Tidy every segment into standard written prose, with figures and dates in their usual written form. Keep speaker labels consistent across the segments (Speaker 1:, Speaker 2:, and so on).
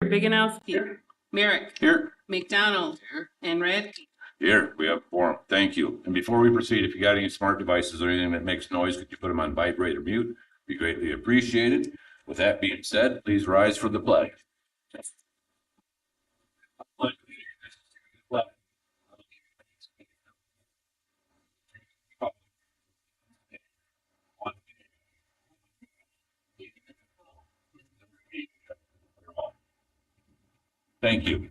Speaker 1: Biganowski. Merrick.
Speaker 2: Here.
Speaker 1: McDonald. And Radke.
Speaker 2: Here, we have quorum. Thank you. And before we proceed, if you got any smart devices or anything that makes noise, could you put them on vibrate or mute? Be greatly appreciated. With that being said, please rise for the pledge. Thank you.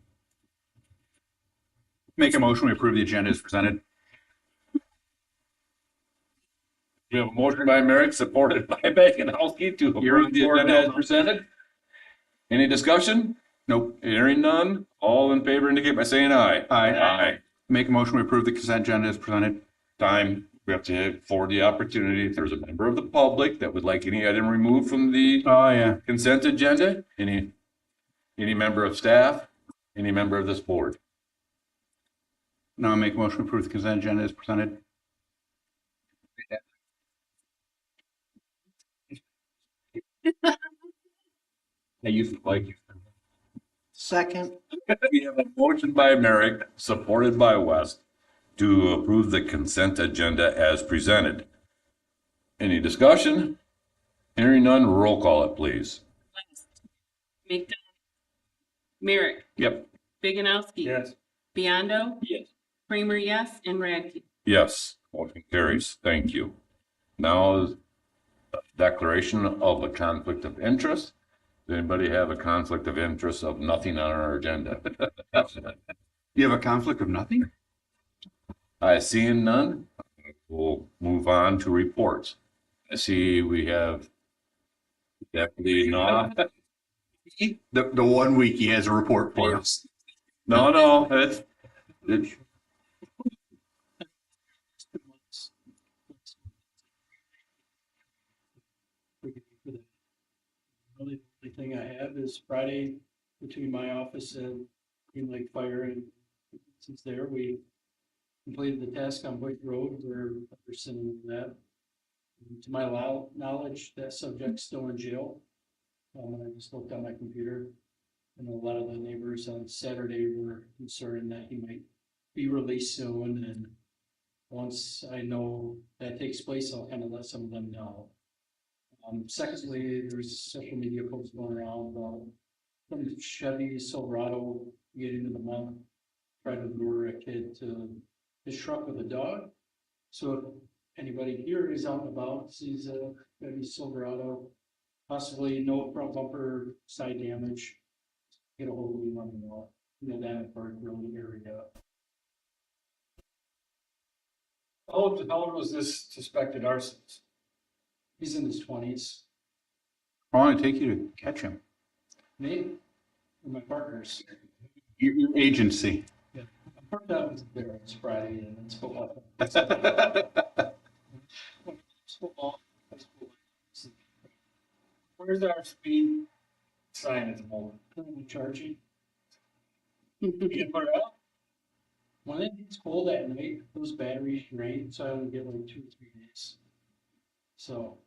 Speaker 3: Make a motion, we approve the agenda as presented.
Speaker 2: We have a motion by Merrick, supported by Biganowski to approve the agenda as presented. Any discussion?
Speaker 3: Nope.
Speaker 2: Hearing none. All in favor indicate by saying aye.
Speaker 3: Aye. Make a motion, we approve the consent agenda as presented.
Speaker 2: Time, we have to afford the opportunity. If there's a member of the public that would like any item removed from the
Speaker 3: Oh, yeah.
Speaker 2: consent agenda, any member of staff, any member of this board.
Speaker 3: Now I make a motion, we approve the consent agenda as presented.
Speaker 2: I used to like you.
Speaker 4: Second.
Speaker 2: We have a motion by Merrick, supported by West, to approve the consent agenda as presented. Any discussion? Hearing none, roll call it, please.
Speaker 1: West. McDonald. Merrick.
Speaker 2: Yep.
Speaker 1: Biganowski.
Speaker 3: Yes.
Speaker 1: Biondo.
Speaker 3: Yes.
Speaker 1: Kramer, yes. And Radke.
Speaker 2: Yes, motion carries. Thank you. Now, declaration of a conflict of interest. Does anybody have a conflict of interest of nothing on our agenda?
Speaker 3: You have a conflict of nothing?
Speaker 2: I see none. We'll move on to reports. I see we have Deputy Knopf.
Speaker 3: The 1 week he has a report for us.
Speaker 2: No, it's
Speaker 5: Really, the only thing I have is Friday between my office and Green Lake Fire, and since there, we completed the task on White Road. We're sending that. And to my knowledge, that subject's still in jail. And I just looked on my computer, and a lot of the neighbors on Saturday were concerned that he might be released soon, and once I know that takes place, I'll kind of let some of them know. Secondly, there's social media posts going around about some Chevy Silverado getting into the mud, tried to lure a kid to his truck with a dog. So if anybody here is out and about, sees a Chevy Silverado, possibly no front bumper, side damage, get a hold of me, let me know. In the Davenport Road area.
Speaker 6: How old was this suspected arsonist?
Speaker 5: He's in his 20s.
Speaker 3: How long did it take you to catch him?
Speaker 5: Me and my partners.
Speaker 3: Your agency.
Speaker 5: I parked out there on Friday and it's football. Football.
Speaker 6: Where's our speed sign at the moment?
Speaker 5: Currently charging.
Speaker 6: You can put it out?
Speaker 5: When it gets cold at night, those batteries drain, so I only get like 2 or 3 days. So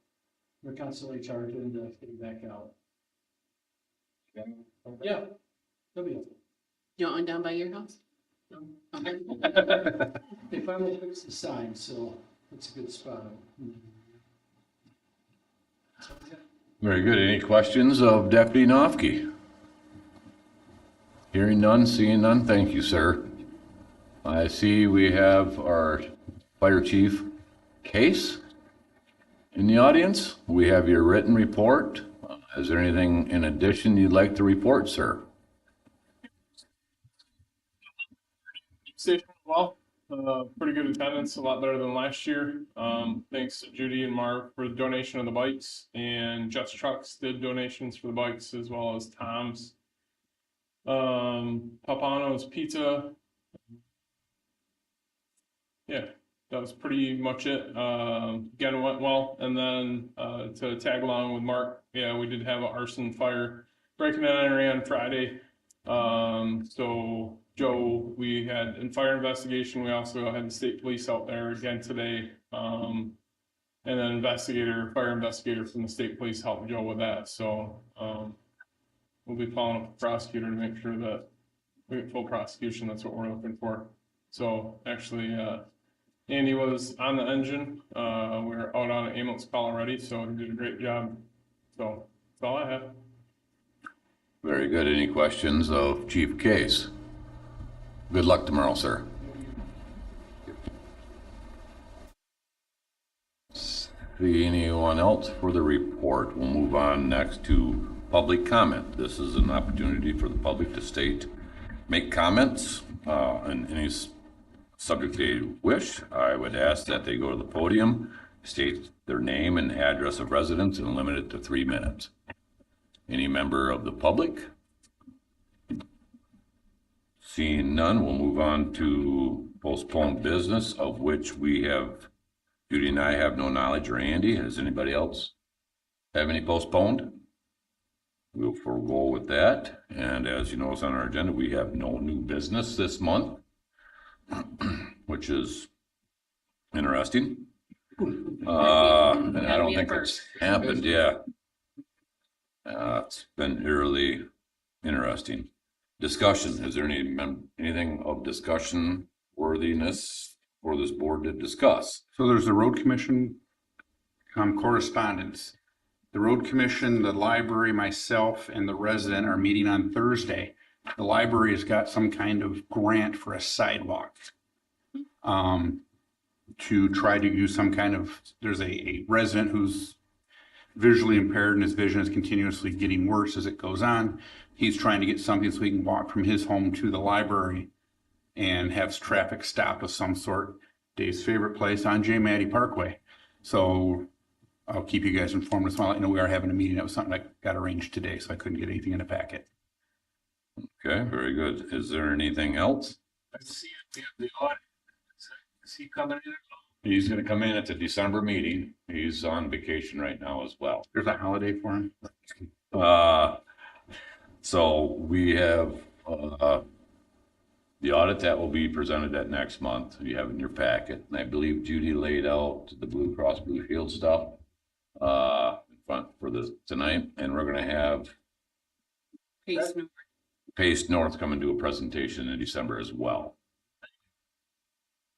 Speaker 5: we're constantly charging to get it back out. Yeah. They'll be okay.
Speaker 1: You want one down by your house? Okay.
Speaker 5: They finally fixed the sign, so it's a good spot.
Speaker 2: very good. Any questions of Deputy Knopf? Hearing none, seeing none. Thank you, sir. I see we have our Fire Chief Case in the audience. We have your written report. Is there anything in addition you'd like to report, sir?
Speaker 6: Station well, pretty good attendance, a lot better than last year. Thanks to Judy and Mark for the donation of the bikes, and Jeff's Trucks did donations for the bikes as well as Tom's. Papano's Pizza. Yeah, that was pretty much it. Again, it went well. And then to tag along with Mark, yeah, we did have an arson fire breaking and entering on Friday. So Joe, we had in fire investigation, we also had the state police out there again today. And then fire investigator from the state police helped Joe with that. So we'll be following up with the prosecutor to make sure that we get full prosecution. That's what we're looking for. So actually, Andy was on the engine. We're out on an ambulance call already, so he did a great job. So that's all I have.
Speaker 2: Very good. Any questions of Chief Case? Good luck tomorrow, sir. See anyone else for the report? We'll move on next to public comment. This is an opportunity for the public to state, make comments on any subject they wish. I would ask that they go to the podium, state their name and address of residence, and limit it to 3 minutes. Any member of the public? Seeing none, we'll move on to postponed business, of which we have, Judy and I have no knowledge, or Andy. Has anybody else have any postponed? We'll forego with that. And as you notice on our agenda, we have no new business this month, which is interesting. And I don't think it's happened, yeah. It's been really interesting. Discussion, is there anything of discussion worthiness for this board to discuss?
Speaker 3: So there's the road commission correspondence. The road commission, the library, myself, and the resident are meeting on Thursday. The library has got some kind of grant for a sidewalk. To try to do some kind of, there's a resident who's visually impaired and his vision is continuously getting worse as it goes on. He's trying to get something so he can walk from his home to the library and have traffic stop of some sort. Dave's favorite place on J. Maddie Parkway. So I'll keep you guys informed as well. I know we are having a meeting. That was something that got arranged today, so I couldn't get anything in the packet.
Speaker 2: Okay, very good. Is there anything else?
Speaker 7: I see the audit. Is he coming in?
Speaker 2: He's gonna come in at the December meeting. He's on vacation right now as well.
Speaker 3: There's a holiday for him.
Speaker 2: So we have, the audit that will be presented at next month. You have it in your packet. And I believe Judy laid out the Blue Cross Blue Shield stuff, in front for this tonight. And we're gonna have Pace North come and do a presentation in December as well.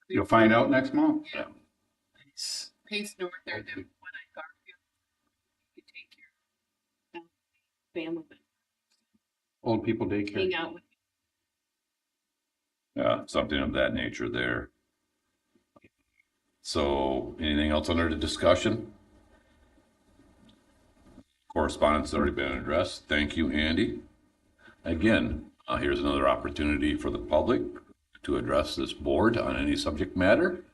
Speaker 3: You'll find out next month.
Speaker 2: Yeah.
Speaker 1: Pace North, they're the one at Garfield. You take your family,
Speaker 3: Old people daycare.
Speaker 1: hang out with.
Speaker 2: Something of that nature there. So anything else under the discussion? Correspondence has already been addressed. Thank you, Andy. Again, here's another opportunity for the public to address this board on any subject matter.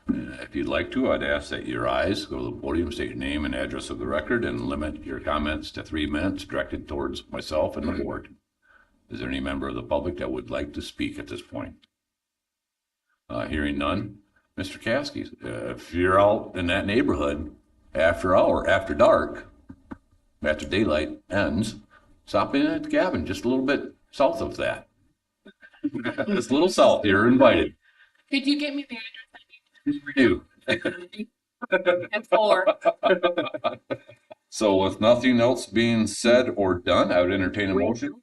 Speaker 2: If you'd like to, I'd ask that your eyes go to the podium, state your name and address of the record, and limit your comments to 3 minutes directed towards myself and the board. Is there any member of the public that would like to speak at this point? Hearing none. Mr. Caskey, if you're out in that neighborhood after dark, after daylight ends, stop in at the cabin just a little bit south of that. Just a little south, you're invited.
Speaker 1: Could you get me the
Speaker 2: Do.
Speaker 1: address? At 4.
Speaker 2: So with nothing else being said or done, I would entertain a motion.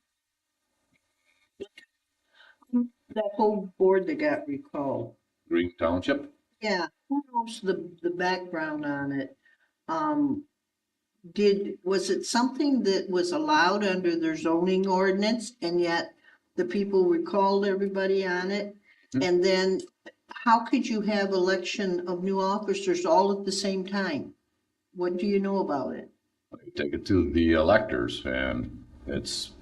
Speaker 4: That whole board that got recalled.
Speaker 2: Green Township.
Speaker 4: Yeah, who knows the background on it? Was it something that was allowed under their zoning ordinance and yet the people recalled everybody on it? And then how could you have election of new officers all at the same time? What do you know about it?
Speaker 2: Take it to the electors, and it's,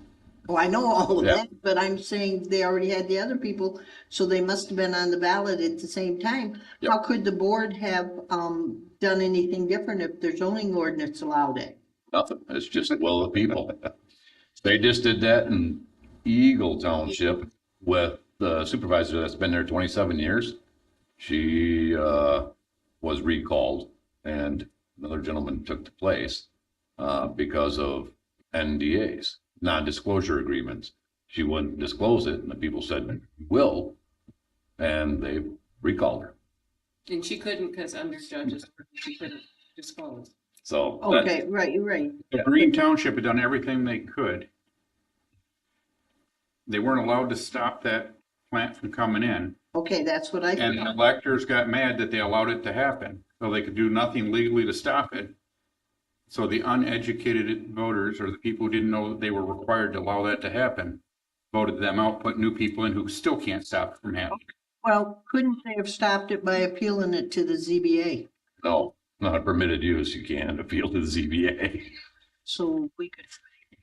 Speaker 4: Oh, I know all of
Speaker 2: Yeah.
Speaker 4: that, but I'm saying they already had the other people, so they must have been on the ballot at the same time.
Speaker 2: Yep.
Speaker 4: How could the board have done anything different if their zoning ordinance allowed it?
Speaker 2: nothing. It's just the will of the people. They just did that in Eagle Township with the supervisor that's been there 27 years. She was recalled, and another gentleman took the place because of NDAs, non-disclosure agreements. She wouldn't disclose it, and the people said, will, and they recalled her.
Speaker 1: And she couldn't, because under judges, she couldn't disclose.
Speaker 2: So that-
Speaker 4: Okay, right, you're right.
Speaker 3: The Green Township had done everything they could They weren't allowed to stop that plant from coming in.
Speaker 4: Okay, that's what I
Speaker 3: And the
Speaker 4: thought.
Speaker 3: electors got mad that they allowed it to happen, so they could do nothing legally to stop it. So the uneducated voters, or the people who didn't know that they were required to allow that to happen, voted them out, put new people in who still can't stop it from happening.
Speaker 4: Well, couldn't they have stopped it by appealing it to the ZBA?
Speaker 2: No, not a permitted use. You can't appeal to the ZBA.
Speaker 4: So we could,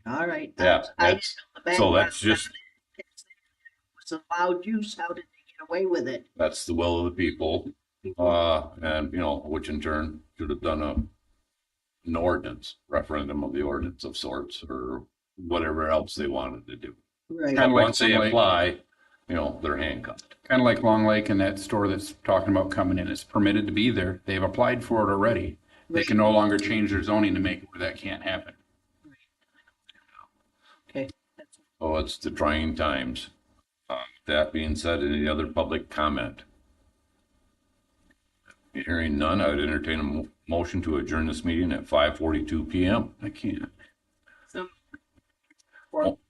Speaker 4: all right.
Speaker 2: Yeah,
Speaker 4: I
Speaker 2: that's-
Speaker 4: didn't know the
Speaker 2: so that's
Speaker 4: background
Speaker 2: just-
Speaker 4: on it. It was allowed use, how did they get away with it?
Speaker 2: That's the will of the people. And, you know, which in turn should have done an ordinance, referendum of the ordinance of sorts, or whatever else they wanted to do.
Speaker 4: Right.
Speaker 3: Kind of like
Speaker 2: Once they
Speaker 3: Long Lake.
Speaker 2: apply, you know, they're handcuffed.
Speaker 3: Kind of like Long Lake and that store that's talking about coming in, it's permitted to be there. They've applied for it already. They can no longer change their zoning to make it where that can't happen.
Speaker 4: Okay.
Speaker 2: So it's the trying times. That being said, any other public comment? Hearing none, I would entertain a motion to adjourn this meeting at 5:42 PM.
Speaker 3: I can't.
Speaker 1: So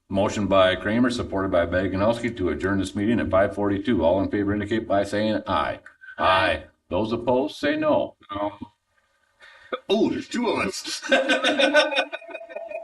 Speaker 2: Motion by Kramer, supported by Baganowski to adjourn this meeting at 5:42. All in favor indicate by saying aye. Aye. Those opposed, say no.
Speaker 3: No.
Speaker 7: Oh, there's two of us.